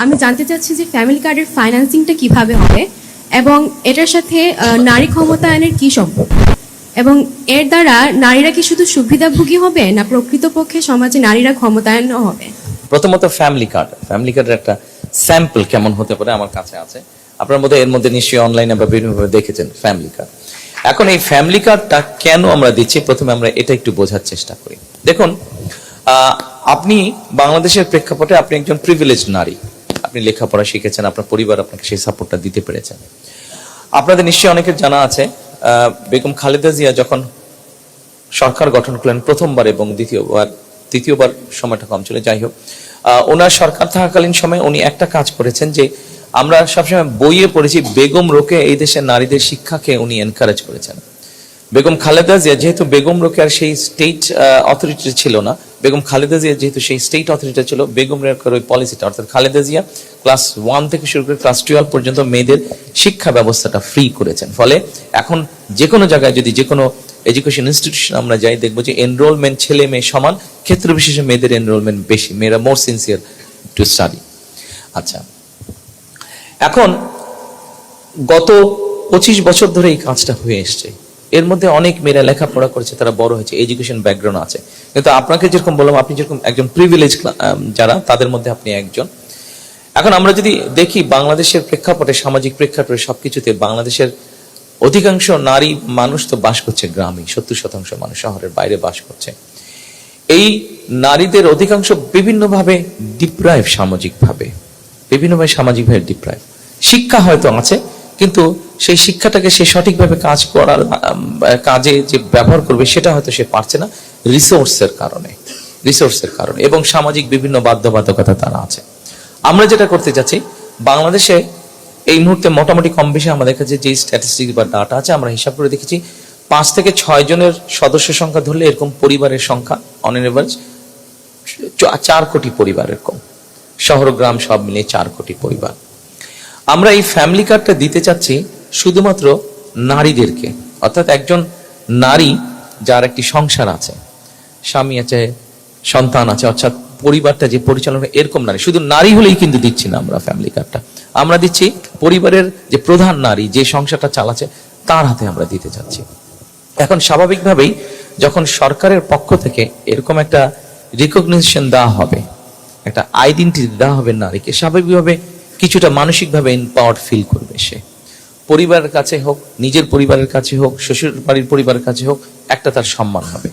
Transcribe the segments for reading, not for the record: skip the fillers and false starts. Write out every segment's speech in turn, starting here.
আমি জানতে চাচ্ছি যে ফ্যামিলি কার্ডের ফাইন্যান্সিংটা কিভাবে হবে এবং এটার সাথে নারী ক্ষমতায়নের কি সম্পর্ক, এবং এর দ্বারা নারীরা কি শুধু সুবিধাভোগী হবে না প্রকৃতপক্ষে সমাজে নারীরা ক্ষমতায়নও হবে? প্রথমত ফ্যামিলি কার্ডের একটা স্যাম্পল কেমন হতে পারে আমার কাছে আছে। আপনার মধ্যে এর মধ্যে নিশ্চয়ই অনলাইনে বা বিভিন্নভাবে দেখেছেন ফ্যামিলি কার্ড। এখন এই ফ্যামিলি কার্ডটা কেন আমরা দিচ্ছি, প্রথমে আমরা এটা একটু বোঝার চেষ্টা করি। দেখুন, আপনি বাংলাদেশের প্রেক্ষাপটে আপনি একজন প্রিভিলেজ নারী, আপনি লেখাপড়া শিখেছেন, আপনার পরিবার আপনাকে সেই সাপোর্টটা দিতে পেরেছেন। আপনাদের নিশ্চয়ই অনেকের জানা আছে বেগম খালেদা জিয়া যখন সরকার গঠন করলেন প্রথমবার এবং দ্বিতীয়বার সময়টা কম ছিল, যাই হোক, ওনার সরকার থাকাকালীন সময় উনি একটা কাজ করেছেন যে আমরা সবসময় বইয়ে পড়েছি, বেগম রোকে এই দেশের নারীদের শিক্ষাকে উনি এনকারেজ করেছেন। বেগম খালেদা জিয়া যেহেতু বেগম রোকেয়ার সেই স্টেট অথরিটি ছিল না, বেগম খালেদা জিয়া যেহেতু সেই স্টেট অথরিটি ছিল, বেগম রোকেয়ার ওই পলিসিটা, অর্থাৎ খালেদা জিয়া ক্লাস 1 থেকে শুরু করে ক্লাস 12 পর্যন্ত মেয়েদের শিক্ষা ব্যবস্থাটা ফ্রি করেছেন। ফলে এখন যে কোনো জায়গায় যদি যে কোনো এডুকেশন ইনস্টিটিউশন আমরা যাই, দেখবো যে এনরোলমেন্ট ছেলে মেয়ে সমান, ক্ষেত্র বিশেষে মেয়েদের এনরোলমেন্ট বেশি, মেয়েরা মোর সিনসিয়ার টু স্টাডি। আচ্ছা, এখন গত 25 বছর ধরে এই কাজটা হয়ে এসছে। এর মধ্যে অনেক মেয়েরা লেখাপড়া করেছে, তারা বড় হয়েছে, এডুকেশন ব্যাকগ্রাউন্ড আছে। কিন্তু আপনাকে যেরকম বললাম, আপনি যেরকম একজন প্রিভিলেজ যারা, তাদের মধ্যে আপনি একজন। এখন আমরা যদি দেখি বাংলাদেশের প্রেক্ষাপটে, সামাজিক প্রেক্ষাপটে সবকিছুতে বাংলাদেশের অধিকাংশ নারী মানুষ তো বাস করছে গ্রামে, 70% মানুষ শহরের বাইরে বাস করছে। এই নারীদের অধিকাংশ বিভিন্নভাবে ডিপ্রাইভ, সামাজিকভাবে ডিপ্রাইভ। শিক্ষা হয়তো আছে, কিন্তু সেই শিক্ষাটাকে সে সঠিকভাবে কাজে যে ব্যবহার করবে সেটা হয়তো সে পারছে না রিসোর্সের কারণে, এবং সামাজিক বিভিন্ন বাধ্যবাধকতা তারা আছে। আমরা যেটা করতে যাচ্ছি, বাংলাদেশে এই মুহূর্তে মোটামুটি কম বেশি আমাদের কাছে যে স্ট্যাটিস্টিক্স বা ডাটা আছে, আমরা হিসাব করে দেখেছি 5 থেকে 6 জনের সদস্য সংখ্যা ধরলে এরকম পরিবারের সংখ্যা অন এন এভারেজ 4 কোটি পরিবার, এরকম শহর গ্রাম সব মিলিয়ে 4 কোটি পরিবার। আমরা এই ফ্যামিলি কার্ডটা দিতে চাচ্ছি শুধুমাত্র নারীদেরকে, অর্থাৎ একজন নারী যার একটি সংসার আছে, স্বামী আছে, সন্তান আছে, অর্থাৎ পরিবারটা যে পরিচালনা, এরকম নারী, শুধু নারী হলেই কিন্তু দিচ্ছি না আমরা ফ্যামিলি কার্ডটা। আমরা দিচ্ছি পরিবারের যে প্রধান নারী, যে সংসারটা চালাচ্ছে, তার হাতে আমরা দিতে চাচ্ছি। এখন স্বাভাবিকভাবেই যখন সরকারের পক্ষ থেকে এরকম একটা রিকগনিশন দেওয়া হবে, একটা আইডেন্টিটি দেওয়া হবে নারীকে, স্বাভাবিকভাবে কিছুটা মানসিকভাবে এম্পাওয়ার্ড ফিল করবে সে। পরিবারের কাছে হোক, নিজের পরিবারের কাছে হোক, শ্বশুর বাড়ির পরিবারের কাছে হোক, একটা তার সম্মান হবে,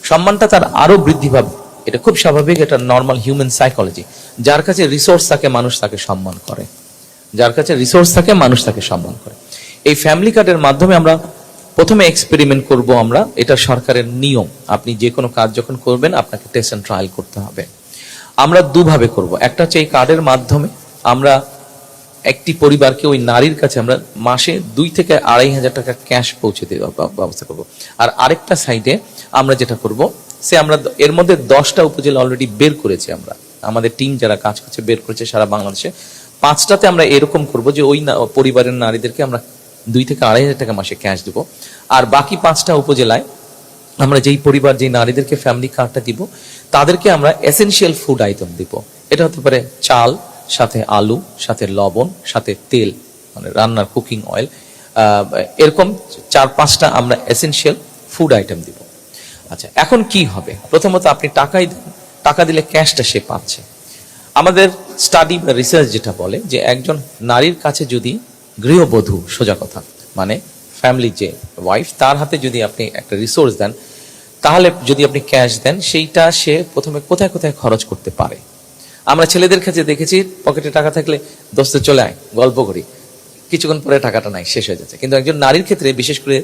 সম্মানটা তার আরো বৃদ্ধি পাবে। এটা খুব স্বাভাবিক, এটা নর্মাল হিউম্যান সাইকোলজি। যার কাছে রিসোর্স থাকে মানুষ তাকে সম্মান করে, এই ফ্যামিলি কার্ডের মাধ্যমে আমরা প্রথমে এক্সপেরিমেন্ট করব। আমরা, এটা সরকারের নিয়ম, আপনি যে কোনো কাজ যখন করবেন আপনাকে টেস্ট এন্ড ট্রায়াল করতে হবে। আমরা দুভাবে করব। একটা হচ্ছে এই কার্ডের মাধ্যমে আমরা একটি পরিবারকে, ওই নারীর কাছে আমরা মাসে 2 থেকে 2,500 টাকা ক্যাশ পৌঁছে দেওয়ার ব্যবস্থা করব। আর আরেকটা সাইডে আমরা যেটা করব, আমরা এর মধ্যে 10টা উপজেলা অলরেডি বের করেছি, আমরা আমাদের টিম যারা কাজ করছে বের করেছে সারা বাংলাদেশে। 5টাতে আমরা এরকম করব যে ওই পরিবারের নারীদেরকে আমরা 2 থেকে 2,500 টাকা মাসে ক্যাশ দেব। আর বাকি 5টা উপজেলায় আমরা যেই পরিবার, যেই নারীদেরকে ফ্যামিলি কার্ডটা দিব, তাদেরকে আমরা এসেনশিয়াল ফুড আইটেম দিব। এটা হতে পারে চাল, সাথে আলু, সাথে লবণ, সাথে তেল, মানে রান্নার কুকিং অয়েল, এরকম 4-5টা আমরা এসেনশিয়াল ফুড আইটেম দিব। আচ্ছা, এখন কি হবে? প্রথমত আপনি টাকা দিলে ক্যাশটা সে পাচ্ছে। আমাদের স্টাডি বা রিসার্চ যেটা বলে যে একজন নারীর কাছে যদি গৃহবধূ, সোজা কথা, মানে ফ্যামিলি যে ওয়াইফ, তার হাতে যদি আপনি একটা রিসোর্স দেন, তাহলে যদি আপনি ক্যাশ দেন, সেইটা সে প্রথমে কোথায় কোথায় খরচ করতে পারে। আমরা ছেলেদের কাছে দেখেছি, পকেটে টাকা থাকলে দোস্ত চলে আয়, গল্প করি, কিছুক্ষণ পরে টাকাটা নাই, শেষ হয়ে যাচ্ছে। কিন্তু একজন নারীর ক্ষেত্রে, বিশেষ করে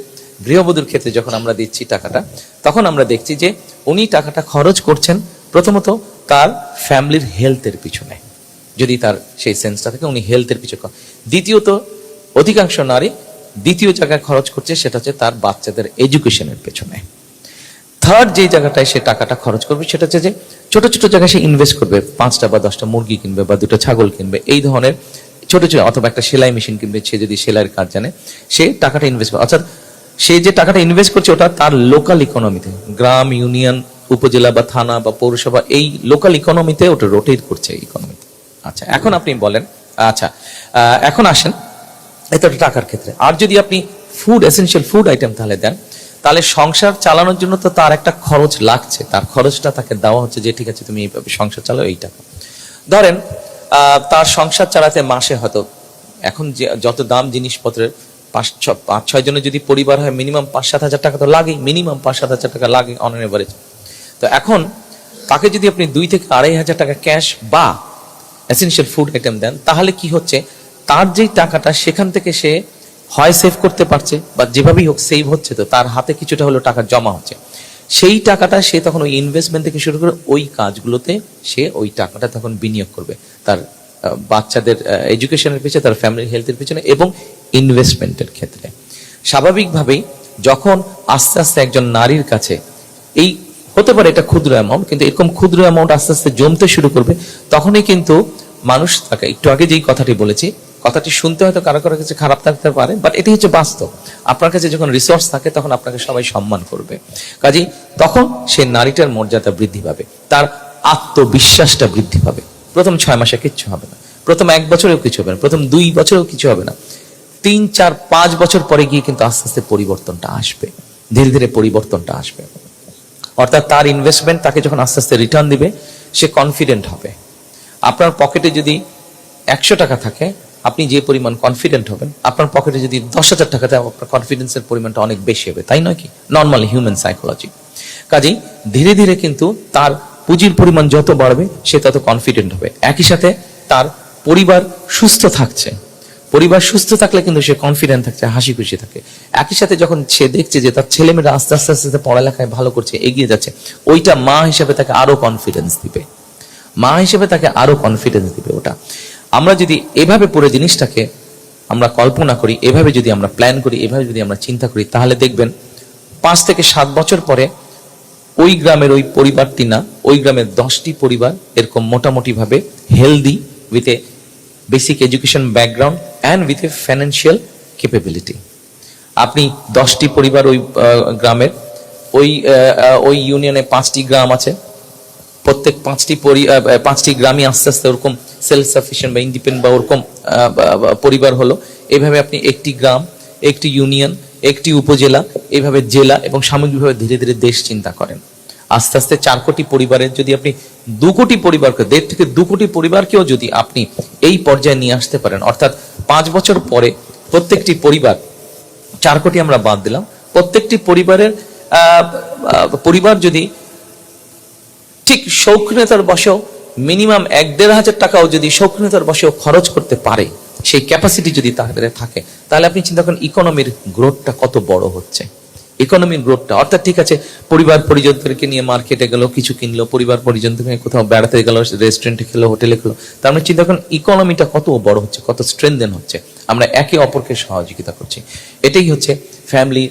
গৃহবধূর ক্ষেত্রে যখন আমরা দিচ্ছি টাকাটা, তখন আমরা দেখছি যে উনি টাকাটা খরচ করছেন প্রথমত তার ফ্যামিলির হেলথের পিছনে, যদি তার সেই সেন্সটা থাকে, উনি হেলথের পিছনে। দ্বিতীয়ত, অধিকাংশ নারী দ্বিতীয় জায়গায় খরচ করছে, সেটা হচ্ছে তার বাচ্চাদের এডুকেশনের পেছনে। থার্ড যে জায়গাটায় সে টাকাটা খরচ করবে, সেটা হচ্ছে যে ছোট ছোট জায়গায় সে ইনভেস্ট করবে, 5টা বা 10টা মুরগি কিনবে বা 2টা ছাগল কিনবে, এই ধরনের ছোট ছোট, অথবা একটা সেলাই মেশিন কিনবে, সে যদি সেলাইয়ের কাজ জানে, সে টাকাটা ইনভেস্ট করে। অর্থাৎ সে যে টাকাটা ইনভেস্ট করছে ওটা তার লোকাল ইকোনমিতে, গ্রাম, ইউনিয়ন, উপজেলা বা থানা বা পৌরসভা, এই লোকাল ইকোনমিতে ওটা রোটেট করছে ইকোনমিতে। আচ্ছা, এখন আপনি বলেন, আচ্ছা এখন আসেন এতটা টাকার ক্ষেত্রে। আর যদি আপনি ফুড, এসেনশিয়াল ফুড আইটেম তাহলে দেন, তাহলে সংসার চালানোর জন্য তো তার একটা খরচ লাগছে, তার খরচটা তাকে দেওয়া হচ্ছে যে ঠিক আছে তুমি এইভাবে সংসার চালাও, এই টাকা। ধরেন তার সংসার চালাতে মাসে হয়তো এখন যে যত দাম জিনিসপত্রের, 5-6 জনের যদি পরিবার হয় মিনিমাম 5-7 হাজার টাকা তো লাগেই, মিনিমাম 5-7 হাজার টাকা লাগে অন এন এভারেজ। তো এখন তাকে যদি আপনি 2 থেকে 2.5 হাজার টাকা ক্যাশ বা এসেনশিয়াল ফুড আইটেম দেন, তাহলে কি হচ্ছে, তার যেই টাকাটা সেখান থেকে সে হয় সেভ করতে পারছে বা যেভাবেই হোক সেভ হচ্ছে, তো তার হাতে কিছুটা হলো টাকা জমা হচ্ছে। সেই টাকাটা সে তখন ওই ইনভেস্টমেন্ট থেকে শুরু করে ওই কাজগুলোতে সে ওই টাকাটা তখন বিনিয়োগ করবে, তার বাচ্চাদের এডুকেশনের পিছনে, তার ফ্যামিলি হেলথের পিছনে এবং ইনভেস্টমেন্টের ক্ষেত্রে। স্বাভাবিকভাবেই যখন আস্তে আস্তে একজন নারীর কাছে এই হতে পারে এটা ক্ষুদ্র অ্যামাউন্ট, কিন্তু এরকম ক্ষুদ্র অ্যামাউন্ট আস্তে আস্তে জমতে শুরু করবে, তখনই কিন্তু মানুষ তাকে, একটু আগে যেই কথাটি বলেছি, কথাটি শুনতে হয়তো কারো কারো কাছে খারাপ থাকতে পারে, বাট এটি হচ্ছে বাস্তব। আপনার কাছে যখন রিসোর্স থাকে তখন আপনাকে সবাই সম্মান করবে, কাজেই তখন সে নারীটার মর্যাদা বৃদ্ধি পাবে, তার আত্মবিশ্বাসটা বৃদ্ধি পাবে। প্রথম 6 মাসে কিচ্ছু হবে না, প্রথম 1 বছরেও কিছু হবে না, প্রথম 2 বছরেও কিছু হবে না, 3, 4, 5 বছর পরে গিয়ে কিন্তু আস্তে আস্তে পরিবর্তনটা আসবে, ধীরে ধীরে পরিবর্তনটা আসবে। অর্থাৎ তার ইনভেস্টমেন্ট তাকে যখন আস্তে আস্তে রিটার্ন দিবে, সে কনফিডেন্ট হবে। আপনার পকেটে যদি 100 টাকা থাকে, আপনি যে পরিমাণ কনফিডেন্ট হবেন, আপনার পকেটে যদি 10,000 টাকা থাকে, আপনার কনফিডেন্সের পরিমাণটা অনেক বেশি হবে, তাই নয় কি? Normal human psychology. কাজেই ধীরে ধীরে কিন্তু তার পুঁজির পরিমাণ যত বাড়বে সে তত কনফিডেন্ট হবে। একই সাথে তার পরিবার সুস্থ থাকছে, পরিবার সুস্থ থাকলে কিন্তু সে কনফিডেন্ট থাকছে, হাসি খুশি থাকে। একই সাথে যখন সে দেখছে যে তার ছেলেমেয়েরা আস্তে আস্তে আস্তে পড়ালেখায় ভালো করছে, এগিয়ে যাচ্ছে, ওইটা মা হিসেবে তাকে আরো কনফিডেন্স দিবে, মা হিসেবে তাকে আরো কনফিডেন্স দিবে। ওটা আমরা যদি এভাবে পুরো জিনিসটাকে আমরা কল্পনা করি, এভাবে যদি আমরা প্ল্যান করি, এভাবে যদি আমরা চিন্তা করি, তাহলে দেখবেন 5 থেকে 7 বছর পরে ওই গ্রামের ওই পরিবারটি না, ওই গ্রামের 10টি পরিবার এরকম মোটামুটি ভাবে healthy, with a basic education background and with a financial capability. আপনি 10টি পরিবার ওই গ্রামের, ওই ইউনিয়নে 5টি গ্রাম আছে, প্রত্যেক 5টি গ্রামই আস্তে আস্তে ওরকম সেলফ সাফিসিয়েন্ট বা ইন্ডিপেন্ডেন্ট বা ওরকম পরিবার হলো। এইভাবে আপনি একটি গ্রাম, একটি ইউনিয়ন, একটি উপজেলা, এইভাবে জেলা এবং সামগ্রিকভাবে ধীরে ধীরে দেশ চিন্তা করেন। আস্তে আস্তে 4 কোটি পরিবারের যদি আপনি 2 কোটি পরিবারকে, 1.5 থেকে 2 কোটি পরিবারকেও যদি আপনি এই পর্যায়ে নিয়ে আসতে পারেন, অর্থাৎ 5 বছর পরে প্রত্যেকটি পরিবার, 4 কোটি আমরা বাদ দিলাম, প্রত্যেকটি পরিবার যদি ঠিক শৌখিনতার বশেও মিনিমাম 1-1.5 হাজার টাকাও যদি শৌখিনতার বশেও খরচ করতে পারে, সেই ক্যাপাসিটি যদি তাদের থাকে, তাহলে আপনি চিন্তা করেন ইকোনমির গ্রোথটা কত বড় হচ্ছে। ইকোনমির গ্রোথটা, অর্থাৎ ঠিক আছে পরিবার পরিজনদেরকে নিয়ে মার্কেটে গেল, কিছু কিনলো, পরিবার পরিজনদেরকে নিয়ে কোথাও বেড়াতে গেল, রেস্টুরেন্টে খেলো, হোটেলে খেলো, তার মানে চিন্তা করেন ইকোনমিটা কত বড় হচ্ছে, কত স্ট্রেনদেন হচ্ছে, আমরা একে অপরকে সহযোগিতা করছি। এটাই হচ্ছে ফ্যামিলি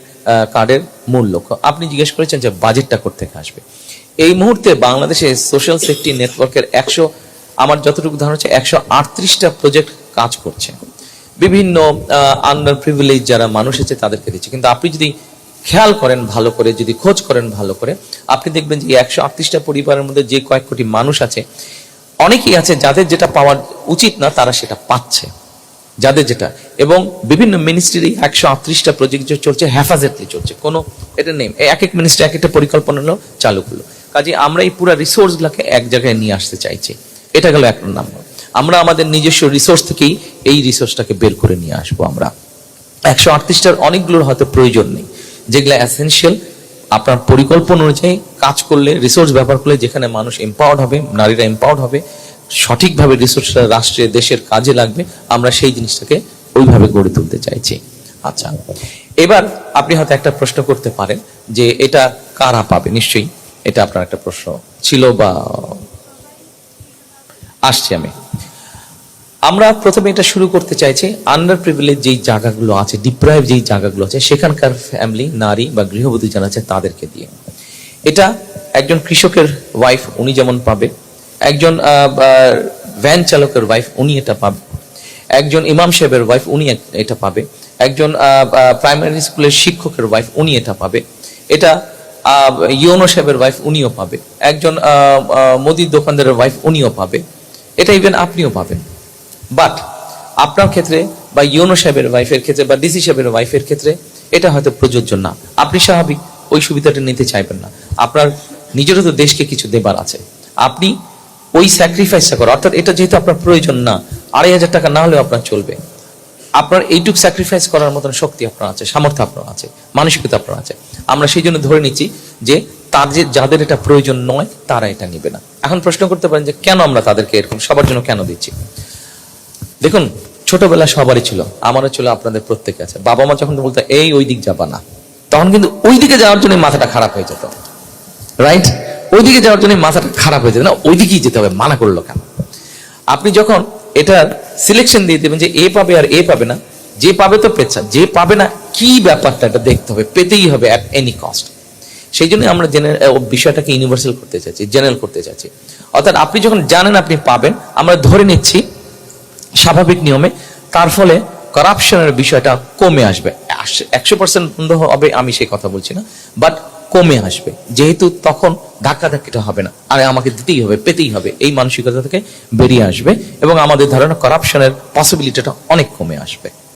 কার্ডের মূল লক্ষ্য। আপনি জিজ্ঞেস করেছেন যে বাজেটটা কোত্থেকে আসবে। এই মুহূর্তে বাংলাদেশে সোশ্যাল সেফটি নেটওয়ার্কের আমার যতটুকু ধারণা হচ্ছে 138টা প্রজেক্ট কাজ করছে, বিভিন্ন আন্ডার প্রিভিলেজ যারা মানুষ আছে তাদেরকে দিচ্ছে। কিন্তু আপনি যদি খেয়াল করেন ভালো করে, যদি খোঁজ করেন ভালো করে, আপনি দেখবেন যে 138টা পরিবারের মধ্যে যে কয়েক কোটি মানুষ আছে, অনেকেই আছে যাদের যেটা পাওয়ার উচিত না তারা সেটা পাচ্ছে, যাদের যেটা। এবং বিভিন্ন মিনিস্ট্রির 138টা প্রজেক্ট চলছে, হেফাজতলি চলছে, কোনো এটা নেই, এক এক মিনিস্ট্রি এক একটা পরিকল্পনা হলো, চালু করলো। কাজে আমরা এই পুরো রিসোর্স গুলাকে এক জায়গায় নিয়ে আসতে চাইছি, এটা গেল 1 নম্বর। আমরা আমাদের নিজস্ব রিসোর্স থেকেই এই রিসোর্সটাকে বের করে নিয়ে আসবো। আমরা 138টার অনেকগুলোর হয়তো প্রয়োজন নেই, যেগুলো এসেনশিয়াল, আপনার পরিকল্পনা অনুযায়ী কাজ করলে, রিসোর্স ব্যবহার করলে যেখানে মানুষ এম্পাওয়ার্ড হবে, নারীরা এম্পাওয়ার্ড হবে, সঠিকভাবে রিসোর্সটা রাষ্ট্রের দেশের কাজে লাগবে, আমরা সেই জিনিসটাকে ওইভাবে গড়ে তুলতে চাইছি। আচ্ছা, এবার আপনি হয়তো একটা প্রশ্ন করতে পারেন যে এটা কারা পাবে। নিশ্চয়ই এটা আপনার একটা প্রশ্ন ছিল বা আসছে। আমরা প্রথমে এটা শুরু করতে চাইছি আন্ডার প্রিভিলেজ যেই জায়গাগুলো আছে, ডিপ্রাইভ যেই জায়গাগুলো আছে, সেখানকার ফ্যামিলি, নারী বা গৃহবধূ যারা আছে তাদেরকে দিয়ে। এটা একজন কৃষকের ওয়াইফ, উনি যেমন পাবে, একজন ভ্যান চালকের ওয়াইফ উনি এটা পাবে, একজন ইমাম সাহেবের ওয়াইফ উনি এটা পাবে, একজন প্রাইমারি স্কুলের শিক্ষকের ওয়াইফ উনি এটা পাবে, এটা ইউনো সাহেবের ওয়াইফ উনিও পাবে, একজন মুদির দোকানদারের ওয়াইফ উনিও পাবে, এটা ইভেন আপনিও পাবেন। বাট আপনার ক্ষেত্রে বা ইউনো সাহেবের ওয়াইফের ক্ষেত্রে বা ডিসি সাহেবের ওয়াইফের ক্ষেত্রে এটা হয়তো প্রযোজ্য না। আপনি স্বাভাবিক ওই সুবিধাটা নিতে চাইবেন না। আপনার নিজেরও তো দেশকে কিছু দেবার আছে, আপনি ওই স্যাক্রিফাইসটা করেন। অর্থাৎ এটা যেহেতু আপনার প্রয়োজন না, 2,500 টাকা না হলেও আপনার চলবে, আপনার এইটুক স্যাক্রিফাইস করার মতন শক্তি আপনার আছে, সামর্থ্য আপনার আছে, মানসিকতা আপনার আছে। আমরা সেই জন্য ধরে নিচ্ছি যে যাদের এটা প্রয়োজন নয় তারা এটা নিবে না। এখন প্রশ্ন করতে পারেন যে কেন আমরা তাদেরকে এরকম সবার জন্য কেন দিচ্ছি? দেখুন, ছোটবেলা সবারই ছিল, আমারও ছিল, আপনাদের প্রত্যেকে আছে। বাবা মা যখন বলতো এই ওই দিক যাবা না, তখন কিন্তু ওই দিকে যাওয়ার জন্য মাথাটা খারাপ হয়ে যেত, রাইট? ওই দিকে যাওয়ার জন্য মাথাটা খারাপ হয়ে যেত, না ওই দিকেই যেতে হবে, মানা করলো কেন? আপনি যখন এটার সিলেকশন দিয়ে দেবেন যে এ পাবে আর এ পাবে না, যে পাবে তো পেচ্ছা, যে পাবে না কি ব্যাপারটা এটা দেখতে হবে, পেতেই হবে অ্যাট এনি কস্ট। সেই জন্য আমরা বিষয়টাকে ইউনিভার্সাল করতে চাইছি, জেনারেল করতে চাইছি। অর্থাৎ আপনি যখন জানেন আপনি পাবেন, আমরা ধরে নিচ্ছি স্বাভাবিক নিয়মে, তার ফলে করাপশনের বিষয়টা কমে আসবে। 100% বন্ধ হবে আমি সেই কথা বলছি না, বাট কমে আসবে, যেহেতু তখন ধাক্কাধাক্কিটা হবে না, আরে আমাকে দিতেই হবে, পেতেই হবে, এই মানসিকতা থেকে বেরিয়ে আসবে এবং আমাদের ধারণা করাপশনের পসিবিলিটিটা অনেক কমে আসবে।